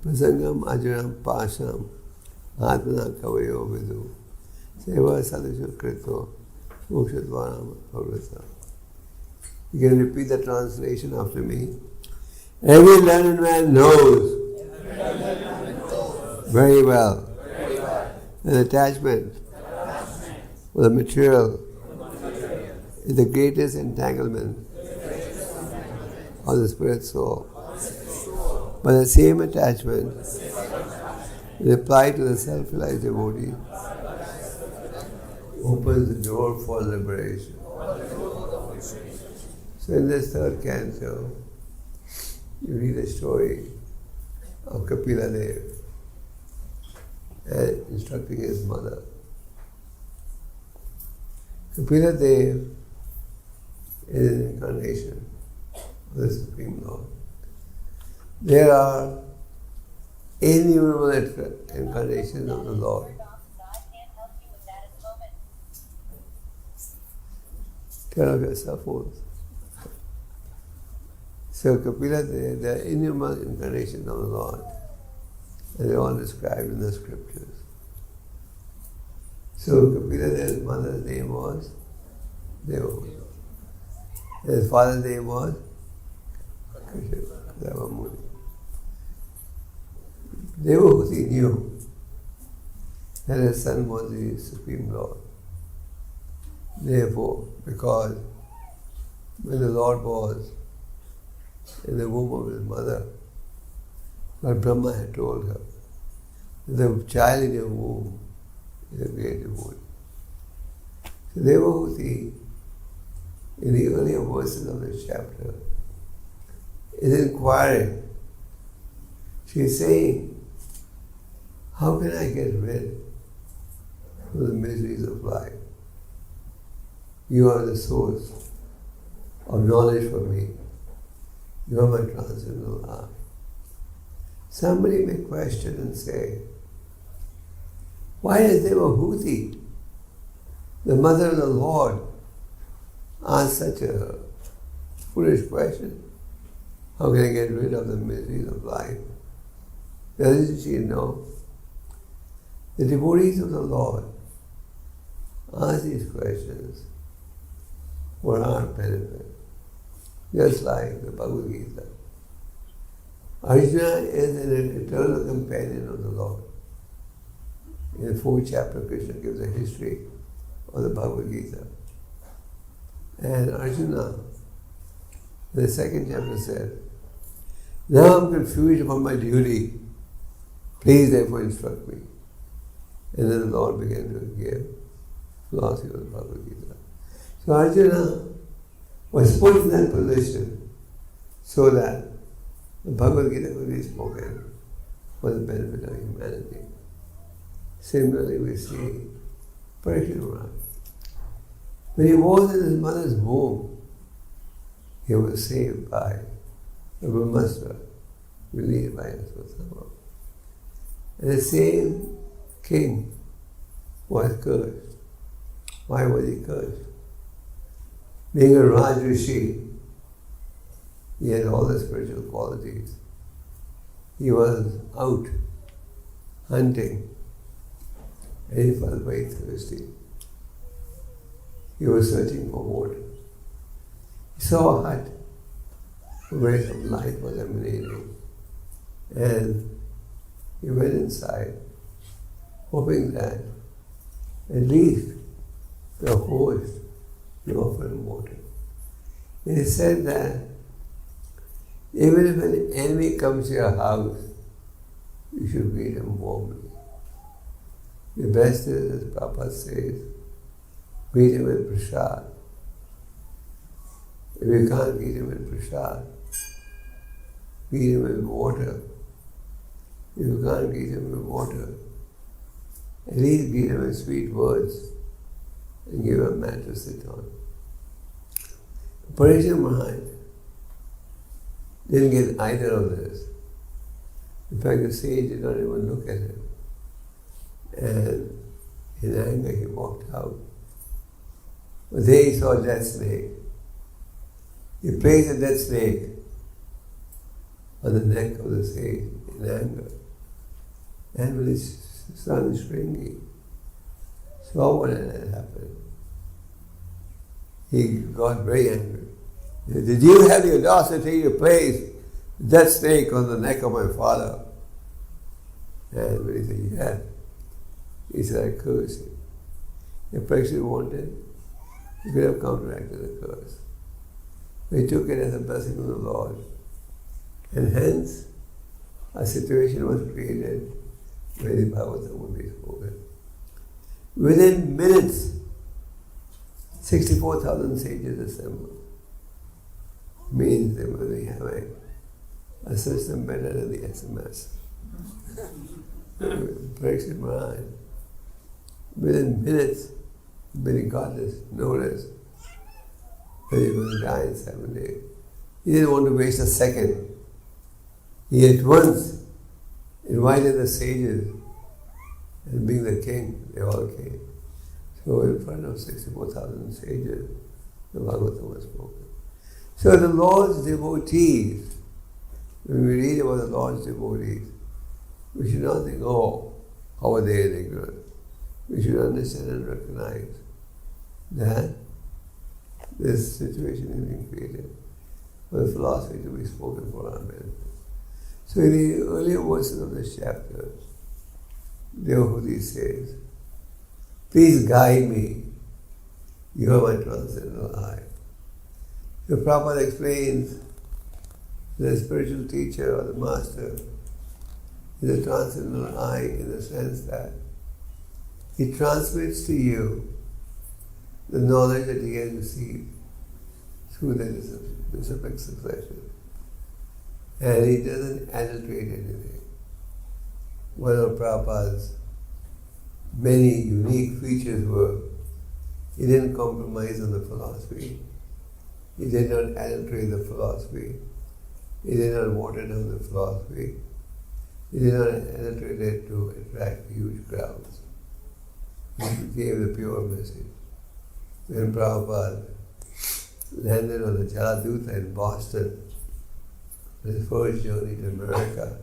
Prasangam ajaram pasham atmana kavayo vidu seva sadasya krito mokshadvaram pavrata. You can repeat the translation after me. Every learned man knows very well an attachment for the material is the greatest entanglement of the spirit soul. But the same attachment is applied to the self-realized devotee opens the door for liberation. So in this third canto, you read the story of Kapila Dev and instructing his mother. Kapila Dev is an incarnation of the Supreme Lord. There are innumerable incarnations of the Lord. Turn off your cell phones. So Kapila, there are innumerable incarnations of the Lord, and they're all described in the scriptures. So Kapila's mother's name was Devahuti. His father's name was Krishna. Devahuti knew that his son was the Supreme Lord. Therefore, because when the Lord was in the womb of his mother, Lord Brahma had told her that the child in your womb is a great devotee. So Devahuti, in the earlier verses of this chapter, is inquiring. She's saying, how can I get rid of the miseries of life? You are the source of knowledge for me. You are my transcendental art. Somebody may question and say, why is Devahuti, the mother of the Lord, ask such a foolish question? How can I get rid of the miseries of life? Doesn't she know? The devotees of the Lord ask these questions for our benefit. Just like the Bhagavad Gita. Arjuna is an eternal companion of the Lord. In the 4th chapter, Krishna gives a history of the Bhagavad Gita. And Arjuna, in the 2nd chapter, said, now I'm confused about my duty. Please therefore instruct me. And then the Lord began to give philosophy of the Bhagavad Gita. So Arjuna was put in that position so that the Bhagavad Gita could be spoken for the benefit of humanity. Similarly, we see Parikshit Maharaj. When he was in his mother's womb, he was saved by the Brahmastra, released by Asvatthama. And the same king was cursed. Why was he cursed? Being a Raj Rishi, he had all the spiritual qualities. He was out hunting and he felt very thirsty. He was searching for water. He saw a hut where some light was emanating, and he went inside hoping that at least the host would offer him water. And he said that even if an enemy comes to your house, you should greet him warmly. The best is, as Prabhupada says, greet him with prasad. If you can't greet him with prasad, greet him with water. If you can't greet him with water, at least greet him with sweet words and give him a mat to sit on. Parikshit Maharaj didn't get either of this. In fact, the sage did not even look at him. And in anger, he walked out. But there he saw a dead snake. He praised the dead snake. on the neck of the sage in anger. And when his son Shringi saw what had happened, he got very angry. He said, "Did you have the audacity to place that snake on the neck of my father?" And when he said, "Yeah," he said, "I curse you." If Parikshit wanted, he could have counteracted the curse. He took it as a blessing from the Lord. And hence, a situation was created where the Bhagavatam would be spoken. Within minutes, 64,000 sages assembled. Means they were having a system better than the SMS. Parikshit Maharaj, within minutes, when he got this notice that he was going to die in 7 days, he didn't want to waste a second. He at once invited the sages, and being the king, they all came. So in front of 64,000 sages, the Bhagavatam was spoken. So the Lord's devotees, when we read about the Lord's devotees, we should not think, "Oh, how are they ignorant?" We should understand and recognize that this situation is being created for the philosophy to be spoken for our benefit. So in the earlier verses of this chapter, Devahuti says, "Please guide me, you are my transcendental eye." So Prabhupada explains the spiritual teacher or the master is a transcendental eye in the sense that he transmits to you the knowledge that he has received through the disciplic succession. And he doesn't adulterate anything. One of Prabhupada's many unique features were he didn't compromise on the philosophy. He did not adulterate the philosophy. He did not water down the philosophy. He did not adulterate it to attract huge crowds. He gave the pure message. When Prabhupada landed on the Jaladuta in Boston, on his first journey to America,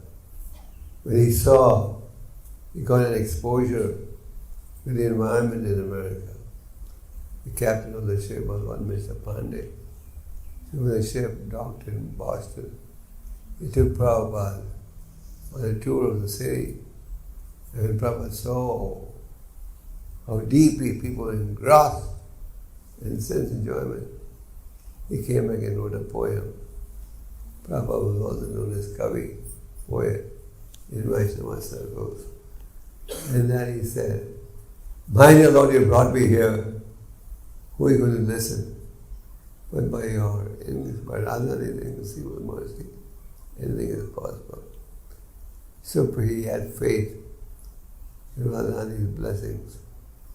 when he got an exposure to the environment in America. The captain of the ship was one Mr. Pandey. So when the ship docked in Boston, he took Prabhupada on a tour of the city. And when Prabhupada saw how deeply people engrossed in sense enjoyment, he came back and wrote a poem. Prabhupada was also known as Kavi, poet, in Vaishnava circles. And then he said, "My dear Lord, you brought me here. Who is going to listen? But by your other than inconceivable mercy, anything is possible." So he had faith in Radharani's blessings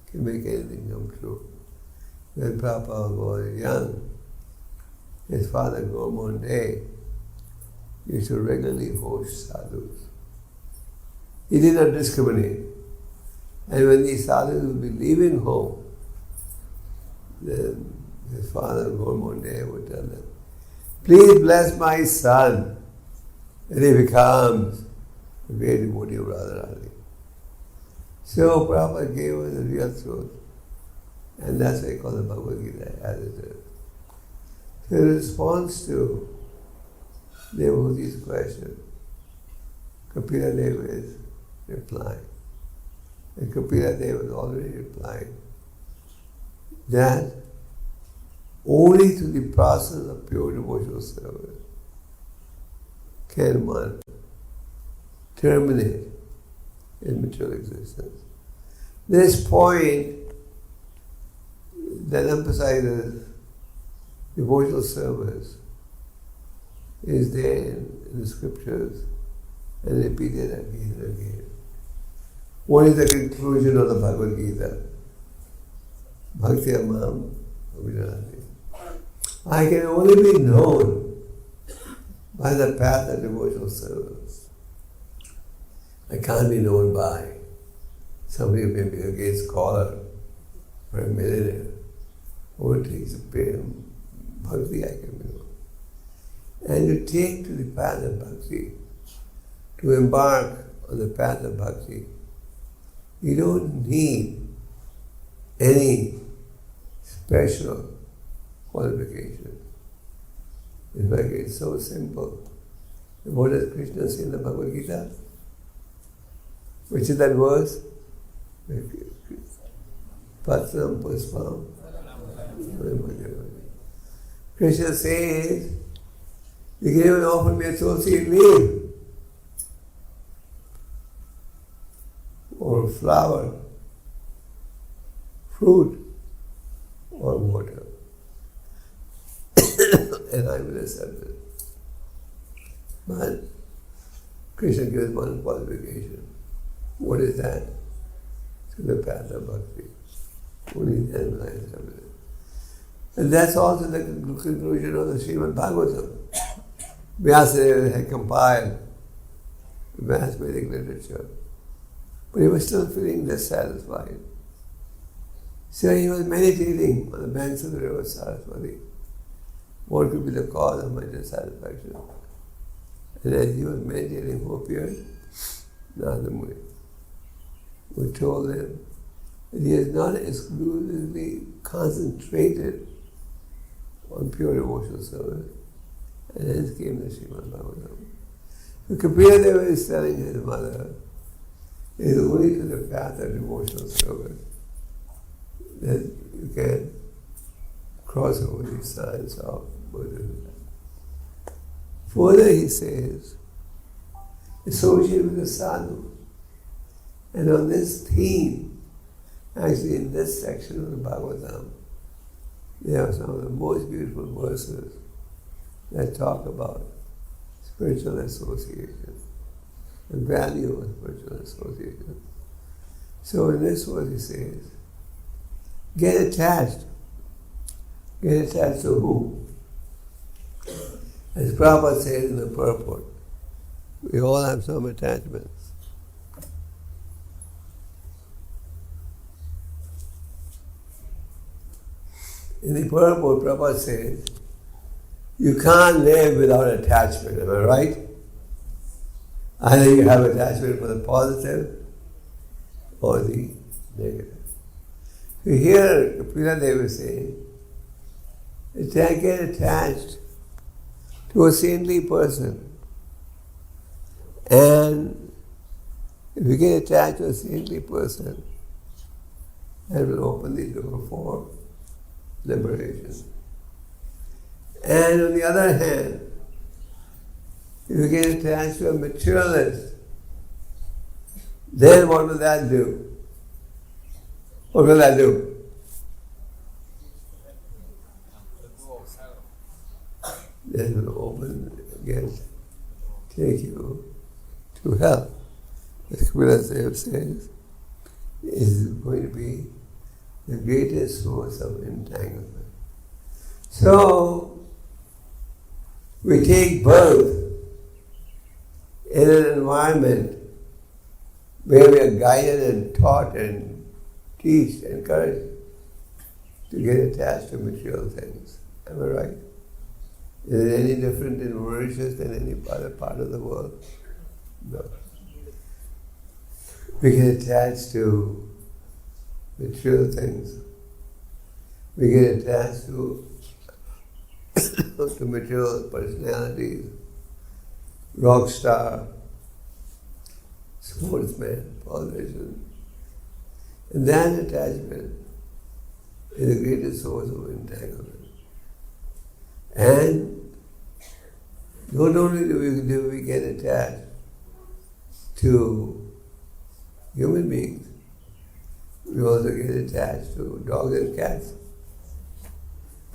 can make anything come true. When Prabhupada was young, his father Gormonde used to regularly host sadhus. He did not discriminate. And when these sadhus would be leaving home, then his father Gormonde would tell them, "Please bless my son, and he becomes a great devotee of Radharani." So Prabhupada gave us the real truth. And that's why I call the Bhagavad Gita as it is. So in response to Devahuti's question, Kapila Deva is replying. And Kapila Deva was already replying that only through the process of pure devotional service can one terminate in material existence. This point that emphasizes devotional service is there in the scriptures and repeated again and again. What is the conclusion of the Bhagavad Gita? Bhakti Amam Abhinati. I can only be known by the path of devotional service. I can't be known by somebody who may be a great scholar or a millionaire. Or takes a bhakti, I can be known. and to take to the path of bhakti, to embark on the path of bhakti, you don't need any special qualification. In fact, it's so simple. What does Krishna say in the Bhagavad Gita? Which is that verse? Patram Puspam. Krishna says, you can even offer me associate leaf or flower, fruit or water, and I will accept it. But Krishna gives one qualification. What is that? To the path of bhakti. Only then will I accept it. And that's also the conclusion of the Srimad Bhagavatam. Vyasadeva had compiled vast Vedic literature, but he was still feeling dissatisfied. So he was meditating on the banks of the river Saraswati. What could be the cause of my dissatisfaction? And as he was meditating, who appeared? Narada Muni, who told him that he is not exclusively concentrated on pure devotional service, and hence came the Srimad Bhagavatam. So Kapila Deva is telling his mother, it is only to the path of devotional service that you can cross over these signs of Buddhism. Further he says, associate with the sadhu. And on this theme, actually in this section of the Bhagavatam, there are some of the most beautiful verses that talk about spiritual association, the value of spiritual association. So in this verse he says, get attached. Get attached to whom? As Prabhupada said in the purport, we all have some attachments. In the purport, Prabhupada says, you can't live without attachment, am I right? Either you have attachment for the positive or the negative. So here, Kapila Deva is saying, get attached to a saintly person. And if you get attached to a saintly person, that will open the door for liberation. And on the other hand, if you get attached to a materialist, then what will that do? What will that do? Then it will open again, take you to hell. As Kapila Deva says, is going to be the greatest source of entanglement. So, we take birth in an environment where we are guided and taught and teached, encouraged to get attached to material things. Am I right? Is it any different in Mauritius than any other part of the world? No. We get attached to material things. We get attached to material personalities, rock star, sportsman, politician. And that attachment is the greatest source of entanglement. And not only do we get attached to human beings, we also get attached to dogs and cats.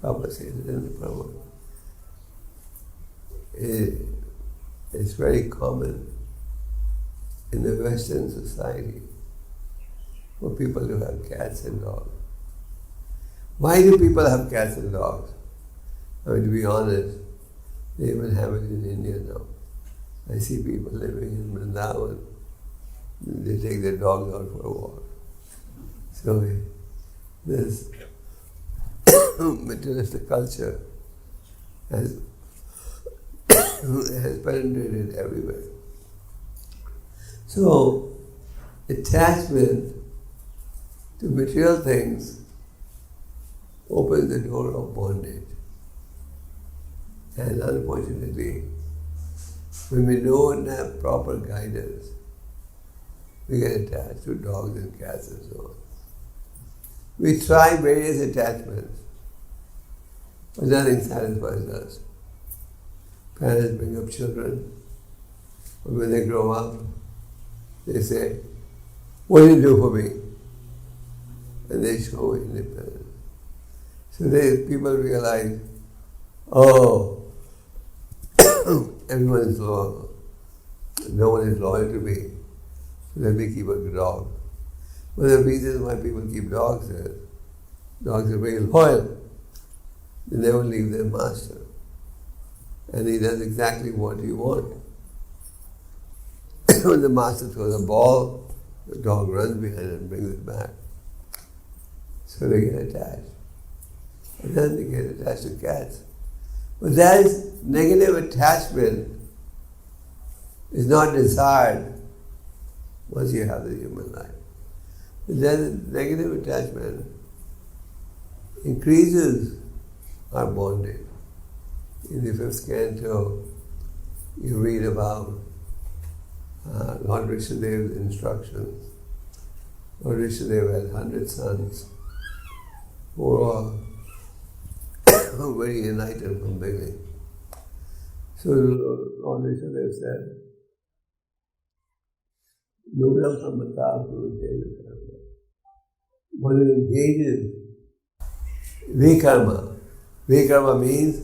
Prabhupada says it in the Prabhupada. It's very common in the Western society for people to have cats and dogs. Why do people have cats and dogs? I mean, to be honest, they even have it in India now. I see people living in Vrindavan, they take their dogs out for a walk. So this materialistic culture has has penetrated everywhere. So, attachment to material things opens the door of bondage. And unfortunately, when we don't have proper guidance, we get attached to dogs and cats and so on. We try various attachments, but nothing satisfies us. Parents bring up children, but when they grow up, they say, "What do you do for me?" And they show independence. So people realize, oh, everyone is loyal. No one is loyal to me. So let me keep a dog. One of the reasons why people keep dogs is dogs are very loyal. They never leave their master. And he does exactly what you want. When the master throws a ball, the dog runs behind it and brings it back. So they get attached. And then they get attached to cats. But that is negative attachment is not desired once you have the human life. But then negative attachment increases our bondage. In the 5th canto, you read about Lord Rishabhadev's instructions. Lord Rishabhadeva had 100 sons who were all very united from the beginning. So Lord Rishabhadeva said, Nugram Samatav Guru Devakarma. One who engages Vikarma. Vikarma means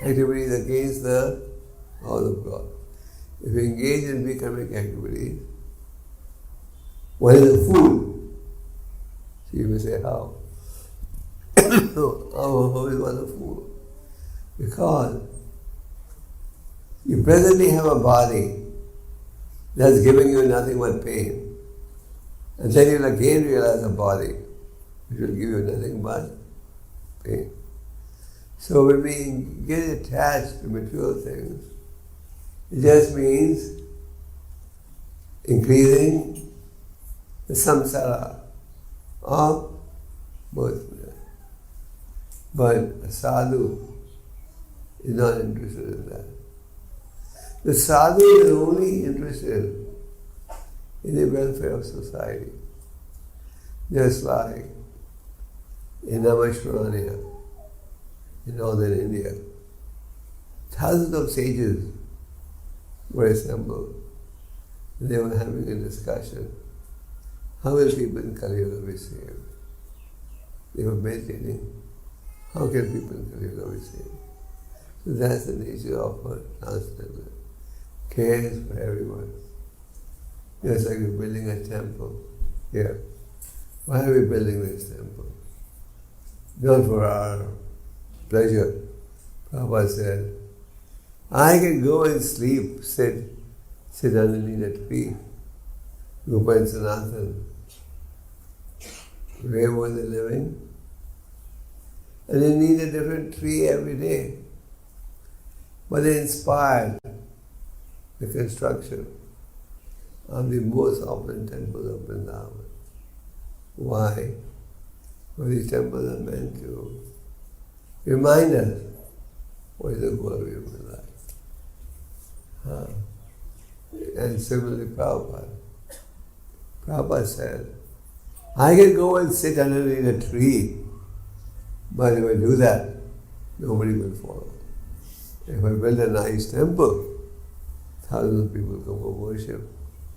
activities against the laws of God. If you engage in Vikarmic activities, one is a fool. So you may say, how? How is one a fool? Because you presently have a body that's giving you nothing but pain. And then you'll again realize a body which will give you nothing but pain. So when we get attached to material things, it just means increasing the samsara of birth. But a sadhu is not interested in that. The sadhu is only interested in the welfare of society. Just like in Navashraniya, in northern India, thousands of sages were assembled and they were having a discussion. How will people in Kali Yuga be saved? They were meditating. How can people in Kali Yuga be saved? So that's the nature of our transcendental. Cares for everyone. Just like we're building a temple here. Why are we building this temple? Not for our pleasure. Prabhupada said, I can go and sleep, sit underneath a tree. Rupa and Sanatan. Where were they living? And they need a different tree every day. But they inspired the construction of the most opulent temples of Vrindavan. Why? Well, these temples are meant to remind us what is the goal of human life. And similarly, Prabhupada said, I can go and sit underneath a tree, but if I do that, nobody will follow. If I build a nice temple, thousands of people come for worship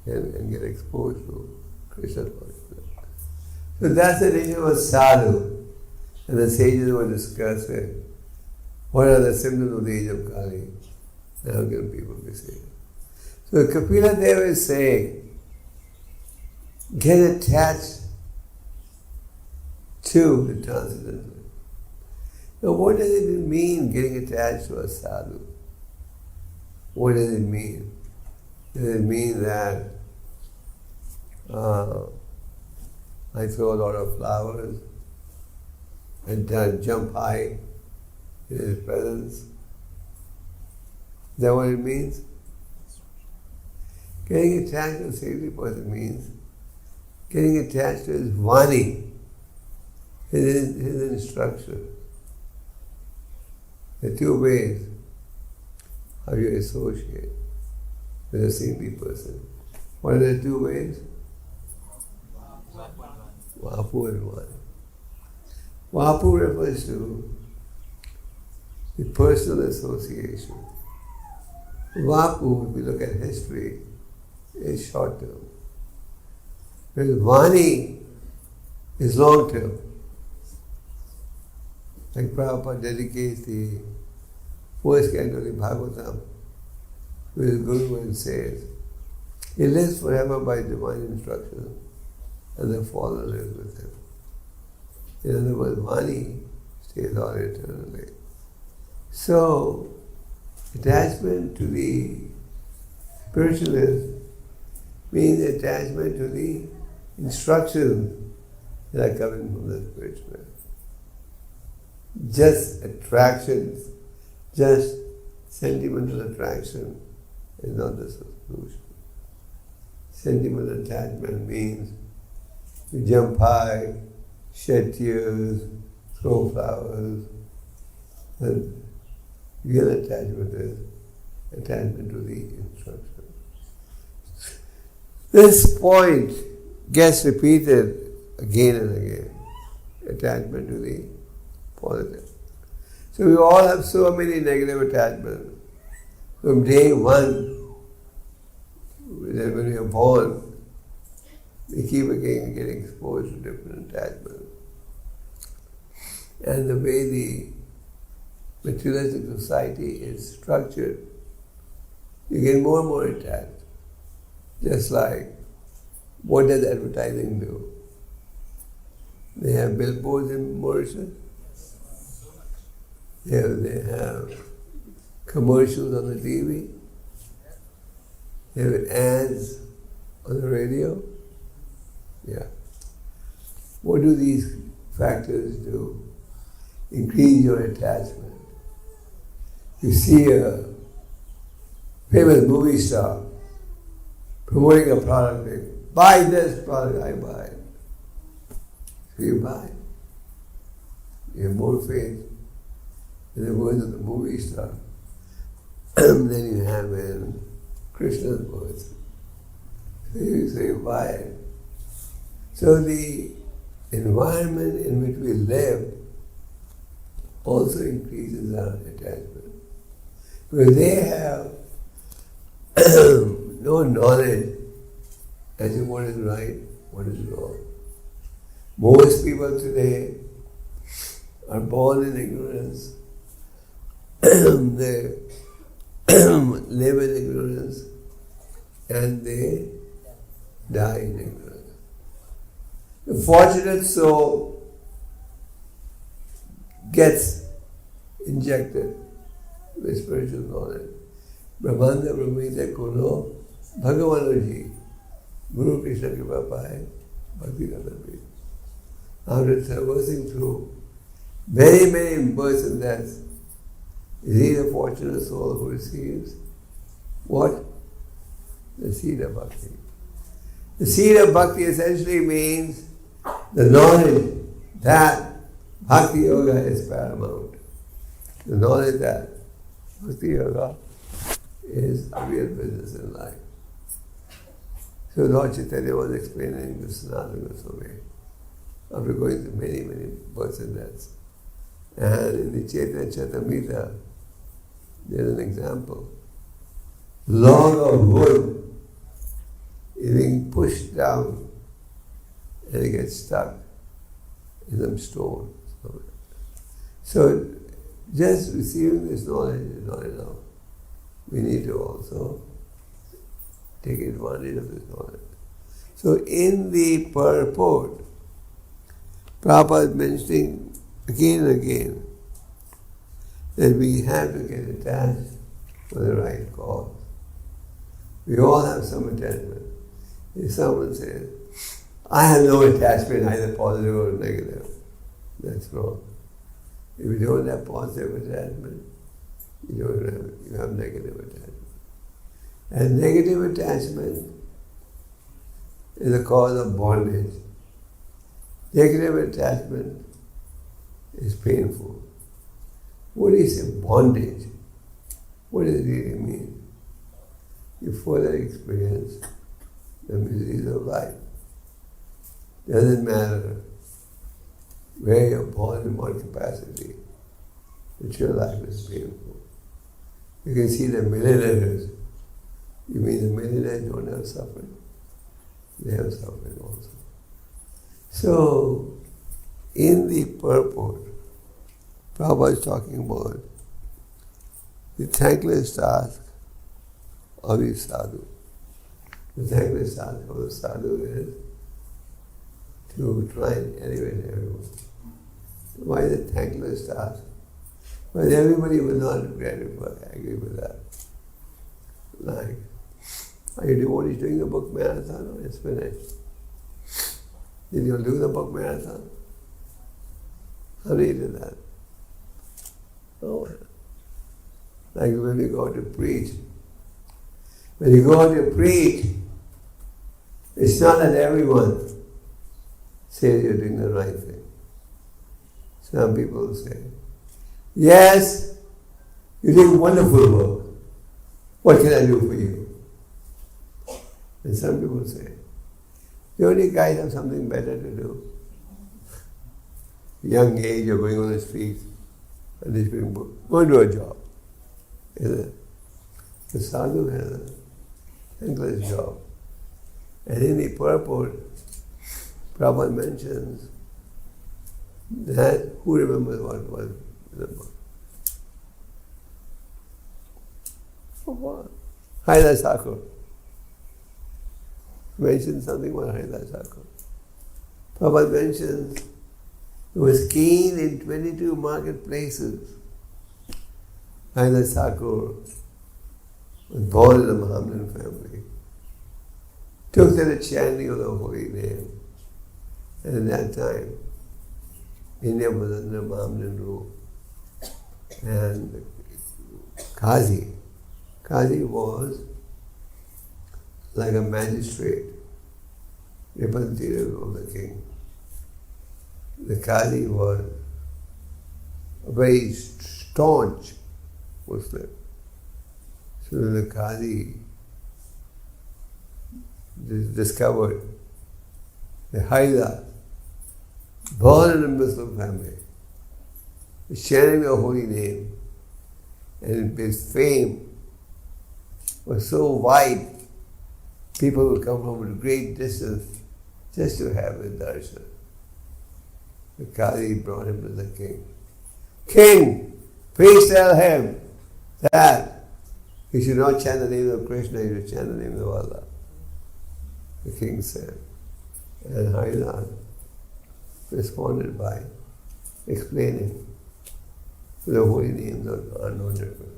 and get exposed to Krishna consciousness. So that's the nature of a sadhu. And the sages were discussing what are the symptoms of the age of Kali and how can people be saved. So Kapila Deva is saying, get attached to the transcendental. Now what does it mean, getting attached to a sadhu? What does it mean? Does it mean that I throw a lot of flowers and jump high in his presence? that what it means? Getting attached to a saintly person means getting attached to his Vani, his instruction. There are two ways how you associate with a saintly person. What are the two ways? Vapu and Vani. Vapu refers to the personal association. Vapu, if we look at history, is short term. Whereas Vani is long term. Like Prabhupada dedicates the first canto of the Bhagavatam to his Guru and says, he lives forever by divine instruction and the Father lives with him. In other words, Vani stays on eternally. So, attachment to the spiritualist means attachment to the instructions that are coming from the spiritualist. Just attractions, just sentimental attraction is not the solution. Sentimental attachment means you jump high, shed tears, throw flowers, and real attachment is attachment to the instruction. This point gets repeated again and again. Attachment to the positive. So we all have so many negative attachments. From day one, when we are born, we keep again getting exposed to different attachments. And the way the materialistic society is structured, you get more and more attached. Just like, what does advertising do? They have billboards in Mauritius. They have commercials on the TV. They have ads on the radio. Yeah. What do these factors do? Increase your attachment. You see a famous movie star promoting a product, they buy this product, I buy it. So you buy it. You have more faith in the words of the movie star than you have in Krishna's words. So you buy it. So the environment in which we live also increases our attachment. Because they have no knowledge as to what is right, what is wrong. Most people today are born in ignorance. They live in ignorance and they die in ignorance. The fortunate soul gets injected with spiritual knowledge. Brahmanda Brahmita Kuno Bhagavanaji Guru Krishna Kripa Pai Bhakti Ganapi. After traversing through many, many births and deaths, is he the fortunate soul who receives what? The seed of bhakti. The seed of bhakti essentially means the knowledge that bhakti yoga is paramount. The knowledge that bhakti yoga is a real business in life. So Lord Chaitanya was explaining to Sanatana Goswami after going through many, many births and deaths. And in the Chaitanya Charitamrita, there's an example. Log of wood is being pushed down and it gets stuck in some stone. So just receiving this knowledge is not enough. We need to also take advantage of this knowledge. So in the purport, Prabhupada is mentioning again and again that we have to get attached for the right cause. We all have some attachment. If someone says, I have no attachment, either positive or negative, that's wrong. If we don't have positive attachment, You have negative attachment. And negative attachment is a cause of bondage. Negative attachment is painful. What is a bondage? What does it really mean? You further experience the miseries of life. Doesn't matter where you're born in what capacity, but your life is painful. You can see the millionaires. You mean the millionaires don't have suffering? They have suffering also. So, in the purport, Prabhupada is talking about the thankless task of the sadhu. The thankless task of the sadhu is to try and elevate everyone. Why is it thankless task? But everybody will not agree with that. Like, are you devotees doing the book marathon? No, it's finished. Did you do the book marathon? How many did that? Oh, like when you go to preach. When you go to preach, it's not that everyone says you're doing the right thing. Some people say, yes, you're doing wonderful work. What can I do for you? And some people say, you only guys have something better to do. Young age, you're going on the streets, and these people go and do a job. The sadhu has a thankless job. And in the purport, Prabhupada mentions that, who remembers what was in the book? What? Haridas Thakur mentioned something about Haridas Thakur. Prabhupada mentions he was keen in 22 marketplaces. Haridas Thakur was born in a Brahmin family. Took to the chanting of the holy name. And at that time, India was under Brahmin rule. And Qazi was like a magistrate, representative of the king. The Qazi was a very staunch Muslim. So the Qazi discovered the Haridas, born in a Muslim family, sharing the holy name, and his fame was so wide, people would come from a great distance just to have a darshan. The Qazi brought him to the king. King, please tell him that he should not chant the name of Krishna, he should chant the name of Allah. The king said. And Haridas responded by explaining the holy names are not different.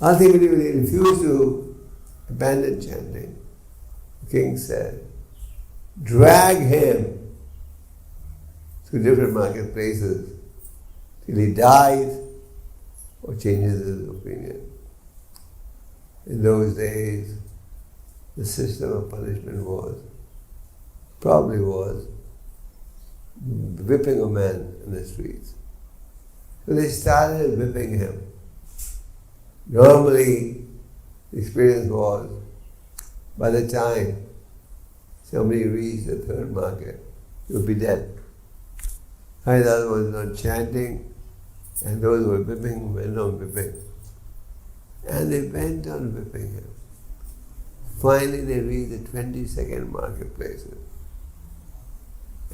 Ultimately, when he refused to abandon chanting, the king said, drag him to different marketplaces till he dies or changes his opinion. In those days, the system of punishment probably was whipping a man in the streets. So they started whipping him. Normally, the experience was, by the time somebody reached the third market, he would be dead. Haridas was not chanting, and those who were whipping went on whipping. And they went on whipping him. Finally, they reached the 22nd marketplace.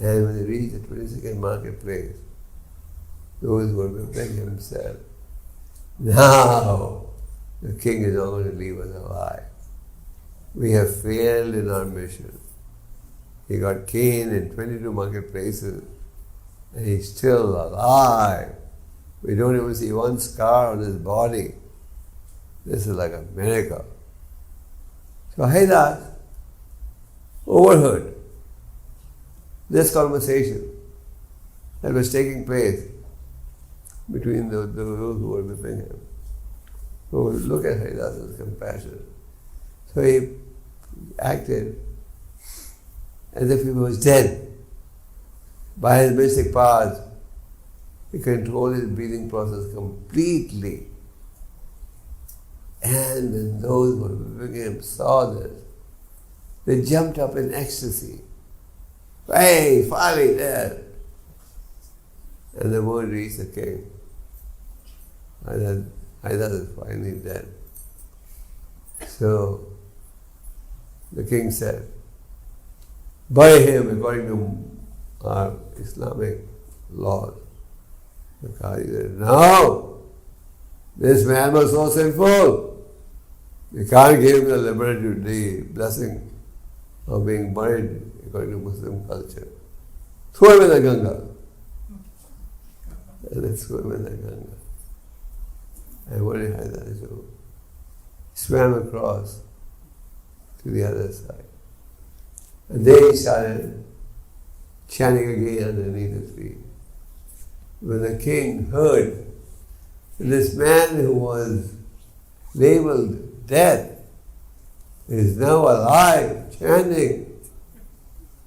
And when they reached the 22nd marketplace, those who were whipping him said, now the king is not going to leave us alive. We have failed in our mission. He got caned in 22 marketplaces, and he's still alive. We don't even see one scar on his body. This is like a miracle. So Haridas overheard this conversation that was taking place between those who were whipping him. who would look at Haridasa's compassion. So he acted as if he was dead. By his mystic powers, he controlled his breathing process completely. And when those who were with him saw this, they jumped up in ecstasy. Hey, finally dead! And the word reached the king. Haridasa is finally dead. So the king said, bury him according to our Islamic laws. The Qadi said, no! This man was so sinful. We can't give him the liberty, the blessing of being buried according to Muslim culture. Throw him in the Ganga. And they threw him in the Ganga. And what did Haridasa do? He swam across to the other side. And they started chanting again underneath his feet. When the king heard this man who was labeled dead is now alive, chanting,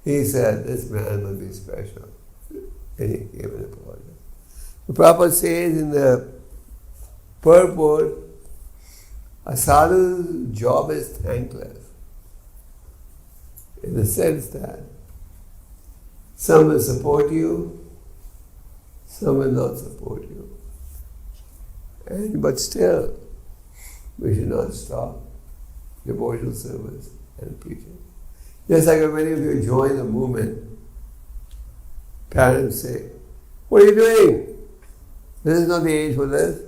he said, this man must be special. And he gave an apology. The Prabhupada says in the purport, a sadhu's job is thankless. In the sense that some will support you, some will not support you. But still, we should not stop devotional service and preaching. Just like when many of you join the movement, parents say, what are you doing? This is not the age for this.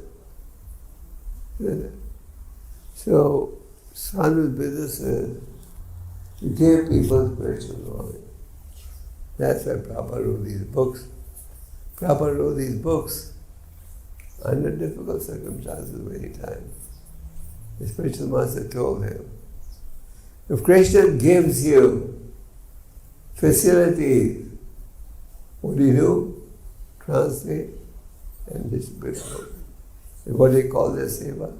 So, sadhu's business is to give people spiritual knowledge. That's why Prabhupada wrote these books. Prabhupada wrote these books under difficult circumstances many times. The spiritual master told him, if Krishna gives you facilities, what do? Translate and distribute out. And what do you call their seva?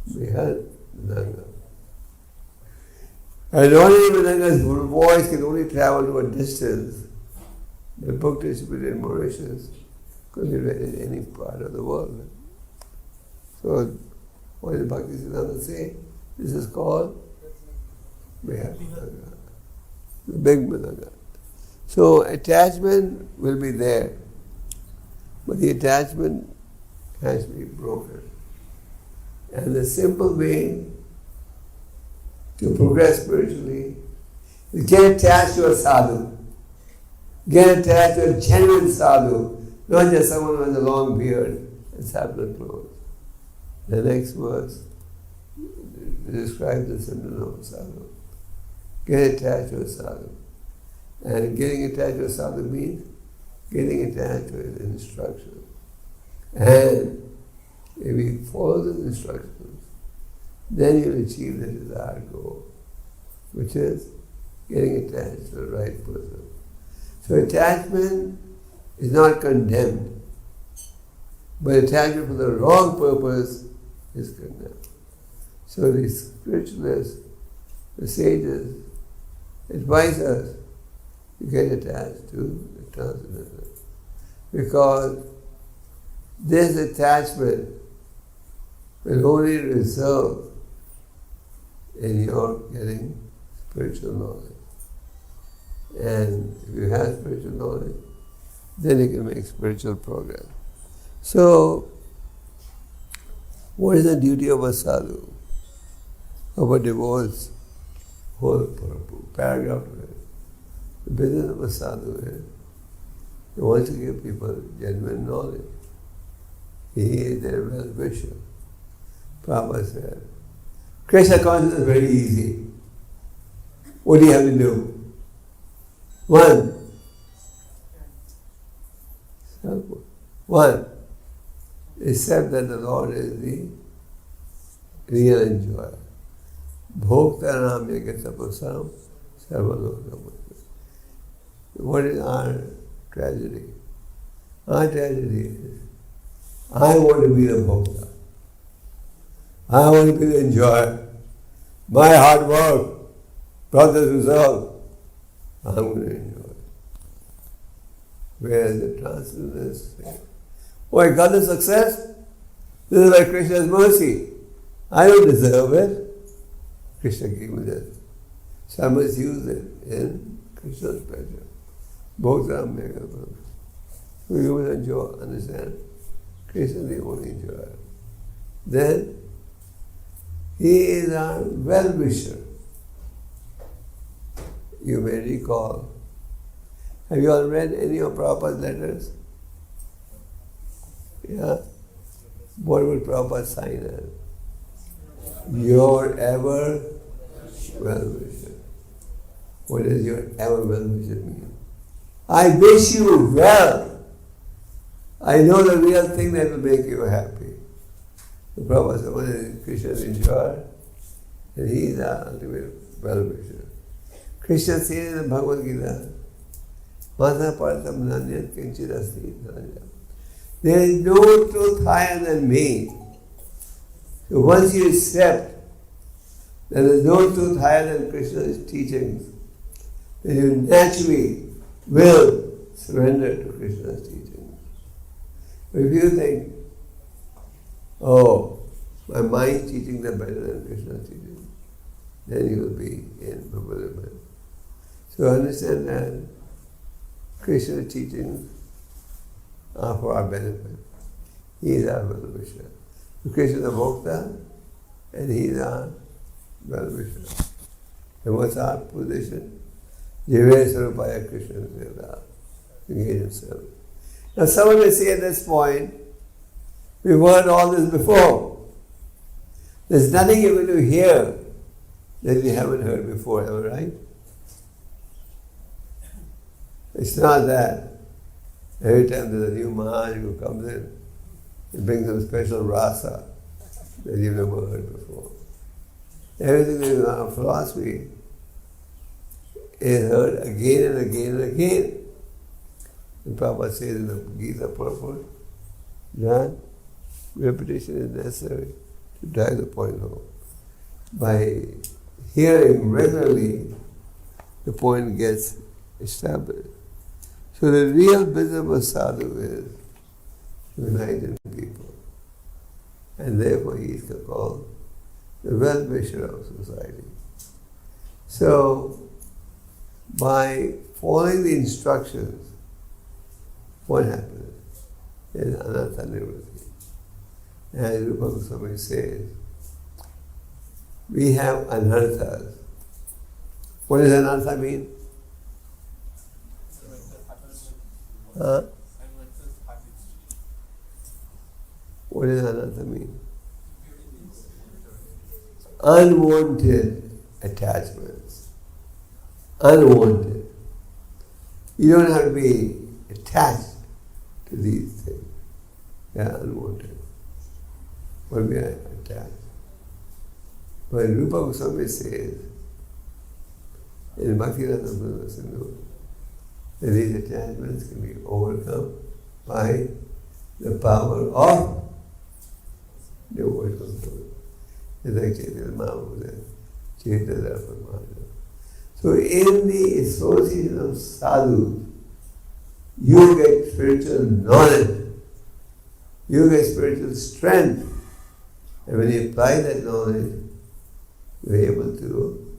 Behad Nanga. And only Nanga's voice can only travel to a distance. The book distributed in Mauritius could be read in any part of the world. So, what did Bhaktisiddhanta say? This is called Behad Nanga, the big Nanga. So, attachment will be there, but the attachment has to be broken. And the simple way to progress spiritually is get attached to a sadhu. Get attached to a genuine sadhu, not just someone who has a long beard and saffron clothes. The next verse describes the symptom of a sadhu. Get attached to a sadhu. And getting attached to a sadhu means getting attached to his instructions. And if we follow those instructions, then you'll achieve the desired goal, which is getting attached to the right person. So attachment is not condemned, but attachment for the wrong purpose is condemned. So the spiritualists, the sages, advise us to get attached to the transcendental, because this attachment will only result in your getting spiritual knowledge. And if you have spiritual knowledge, then you can make spiritual progress. So, what is the duty of a sadhu, of a divorce? Whole paragraph of it. The business of a sadhu is he wants to give people genuine knowledge. He is their well-wisher. Prabhupada said, Krishna consciousness is very easy. What do you have to do? One, accept that the Lord is the real enjoyer. Bhoktaram yagasapasam sarvalokam. What is our tragedy? Our tragedy is, I want to be the bhokta. I want to be the enjoyer. My hard work brought the result. I'm going to enjoy. Whereas the transcendentalists say, oh, I got the success. This is by Krishna's mercy. I don't deserve it. Krishna gave me this. So I must use it in Krishna's pleasure. Both are mega. So you must enjoy, understand? Krishna is the only enjoyer. Then he is our well-wisher. You may recall. Have you all read any of Prabhupada's letters? Yeah? What would Prabhupada sign as? Your ever well-wisher. What does your ever well-wisher mean? I wish you well. I know the real thing that will make you happy. The Prabhupada said, one is Krishna's enjoyer, and he is our ultimate well-wisher. Krishna says in the Bhagavad Gita, Mata Paratam Nanyat Kinchit Asti. There is no truth higher than me. So once you accept that there is no truth higher than Krishna's teachings, then you naturally will surrender to Krishna's teachings. But if you think, oh, my mind teachings are better than Krishna's teachings, then you will be in bewilderment. So understand that Krishna's teachings are for our benefit. He is our well-wisher. Krishna is the Bhokta, and he is our well-wisher. And what's our position? Jive Sarupaya Krishna Srila. Engage himself. Now someone may say at this point, we've heard all this before. There's nothing you're going to hear that you haven't heard before, am I right? It's not that. Every time there's a new Maharaj who comes in, he brings some special rasa that you've never heard before. Everything in our philosophy is heard again and again and again. And Prabhupada says in the Gita purport that repetition is necessary to drive the point home. By hearing regularly, the point gets established. So the real business of a sadhu is uniting people. And therefore he is called the well-wisher of society. So by following the instructions, what happens? There is anartha nivritti. As Rupa Goswami says, we have anarthas. What does anartha mean? What does anartha mean? Unwanted attachments. Unwanted. You don't have to be attached to these things. They are unwanted. But we are attached. But Rupa Goswami says in Bhakti Rasamrita Sindhu that these attachments can be overcome by the power of devotional service. It's like Chaitanya Mahaprabhu said, Chaitanya Mahaprabhu. So in the association of sadhus, you get spiritual knowledge, you get spiritual strength, and when you apply that knowledge, you're able to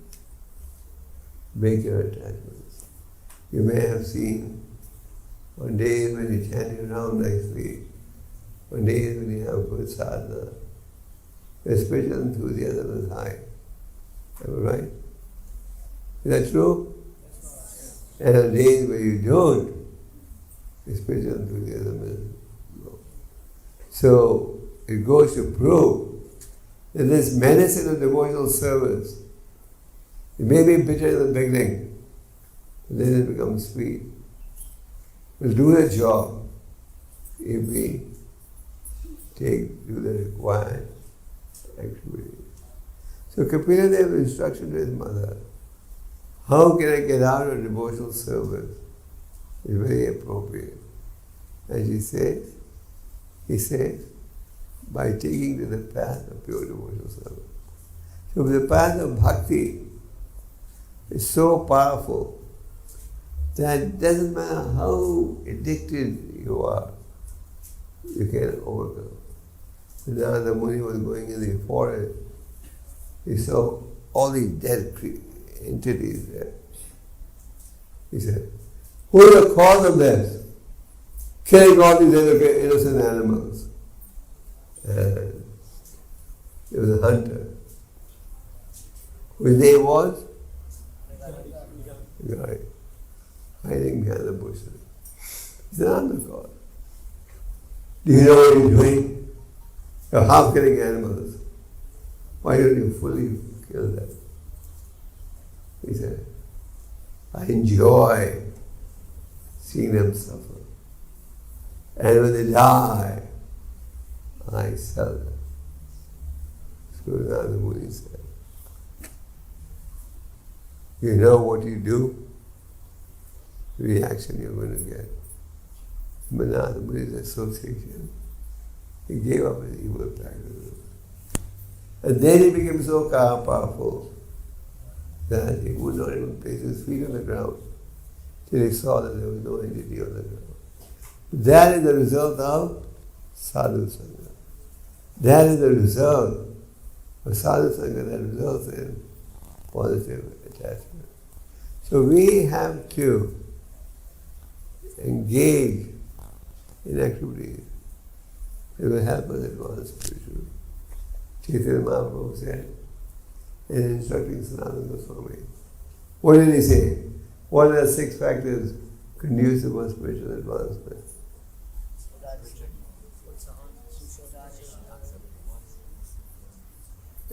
break your attachments. You may have seen on days when you're chanting around nicely, on days when you have good sadhana, your spiritual enthusiasm is high. Am I right? Is that true? And on days where you don't, your spiritual enthusiasm is low. So it goes to prove that this medicine of devotional service, it may be bitter in the beginning, but then it becomes sweet. We'll do the job if we do the required activity. So Kapila gave instruction to his mother. How can I get out of devotional service? It's very appropriate. And he says, by taking to the path of pure devotional service. So the path of bhakti is so powerful that it doesn't matter how addicted you are, you can overcome. Now the Muni was going in the forest, he saw all these dead entities there. He said, who is the cause of this? Killing all these innocent animals. And there was a hunter, whose name was? Right. Hiding behind the bushes. He said, I'm the cause. Do you know what you're doing? You're half killing animals. Why don't you fully kill them? He said, I enjoy seeing them suffer. And when they die, I sell them. So now the Muni said, you know what you do, the reaction you're going to get. But now the Muni's association, he gave up his evil practices. And then he became so powerful that he would not even place his feet on the ground till he saw that there was no entity on the ground. That is the result of sadhu sangha. That is the result of sadhu sangha that results in positive attachment. So we have to engage in activities that will help us advance spiritually. Chaitanya Mahaprabhu said in instructing Srila Gopal, what did he say? What are the 6 factors conducive to spiritual advancement?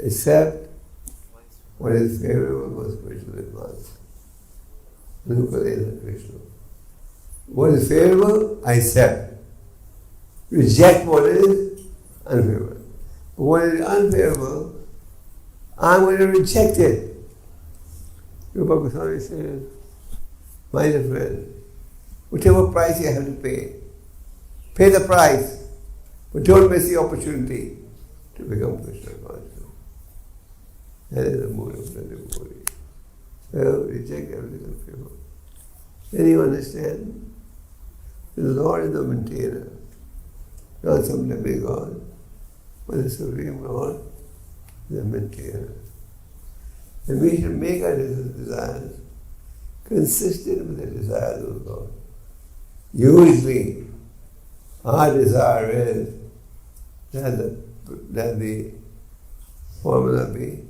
Accept what is favorable for spiritual advancement. Krishna. What is favorable, I accept. Reject what is unfavorable. But what is unfavorable, I'm going to reject it. Gopal Krishna says, my dear friend, whatever price you have to pay the price, but don't miss the opportunity to become Krishna conscious. That is the mood of the devotee. So reject everything unfavorable. Then you understand, the Lord is the maintainer, not some demigod, but the Supreme Lord is the maintainer. And we should make our desires consistent with the desires of God. Usually, our desire is that the formula be,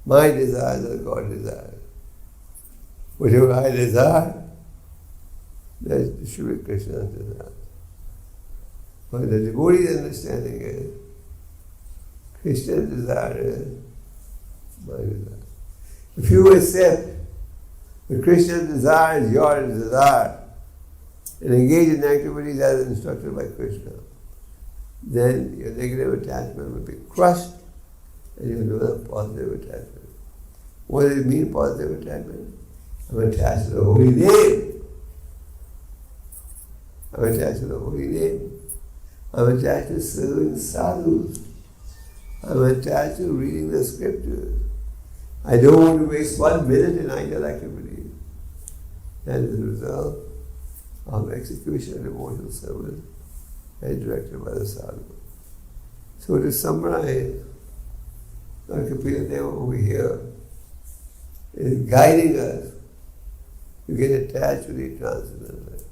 my desires are God's desires. Whatever I desire, that should be Krishna's desire. But the devotee's understanding is, Krishna's desire is my desire. If you accept that Krishna's desire is your desire, and engage in activities as instructed by Krishna, then your negative attachment will be crushed and you will develop positive attachment. What does it mean, positive attachment? I'm attached to the holy name. I'm attached to the holy name. I'm attached to serving sadhus. I'm attached to reading the scriptures. I don't want to waste 1 minute in idle activities. That is the result of execution of devotional service as directed by the sadhu. So to summarize, Lord Kapila Deva over here is guiding us to get attached to the transcendental.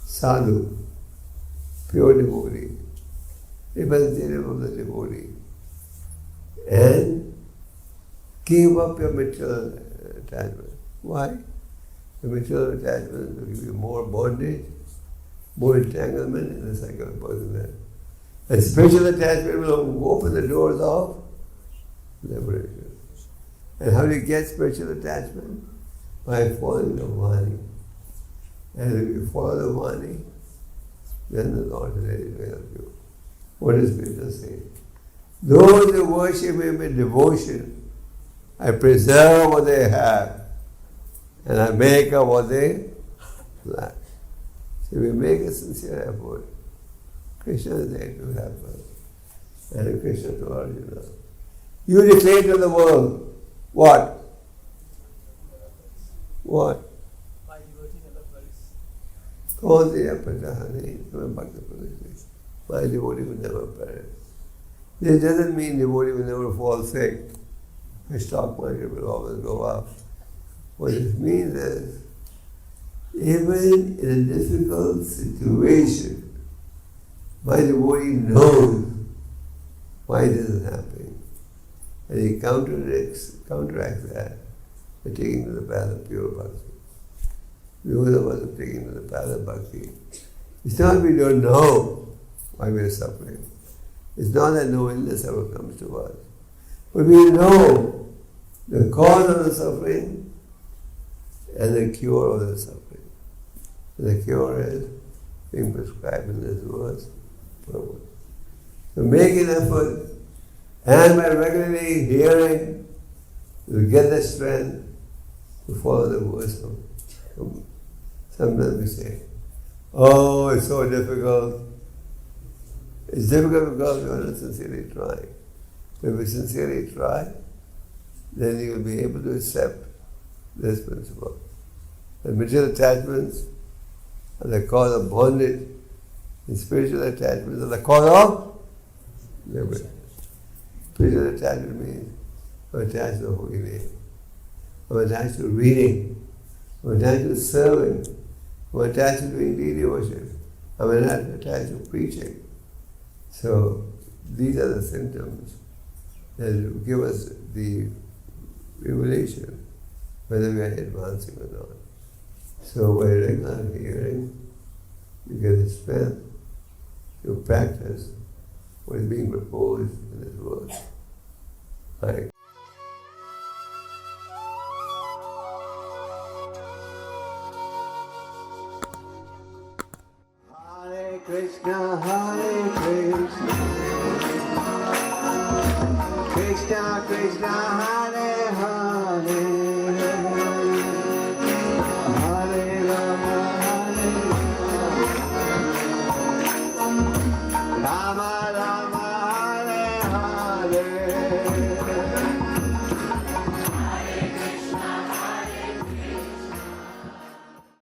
Sadhu, pure devotee, representative of the devotee, and give up your material attachment. Why? The material attachment will give you more bondage, more entanglement in the cycle of birth and death. And spiritual attachment will open the doors of liberation. And how do you get spiritual attachment? By following the Vani. And if you follow the Vani, then the Lord is ready to help you. What does Krishna say? Those who worship Him with devotion, I preserve what they have, and I make up what they lack. So we make a sincere effort. Krishna is there to help us. And Krishna to Arjuna, you declare to the world, what? What? My devotee never perishes. My devotee will never perish. This doesn't mean devotee will never fall sick. The stock market will always go up. What it means is, even in a difficult situation, my devotee knows why this is happening. And he counteracts that by taking to the path of pure bhakti. Those of us are taking to the path of bhakti. It's not we don't know why we are suffering. It's not that no illness ever comes to us. But we know the cause of the suffering and the cure of the suffering. And the cure is being prescribed in this verse. So make an effort, and by regularly hearing, you'll get the strength to follow the wisdom. Sometimes we say, oh, it's so difficult. It's difficult because we are not sincerely trying. But if we sincerely try, then you will be able to accept this principle. The material attachments are the cause of bondage, and spiritual attachments are the cause of liberty. Spiritual attachment means I'm attached to the holy name. I'm attached to reading. I'm attached to serving. I'm attached to doing deity worship. I'm attached to preaching. So these are the symptoms that give us the revelation whether we are advancing or not. So by regular hearing, you get the strength to practice what is being proposed in this verse. Hare Krishna, Hare Krishna, Krishna Krishna, Hare Hare, Hare Rama, Hare Rama, Rama Rama, Hare Hare.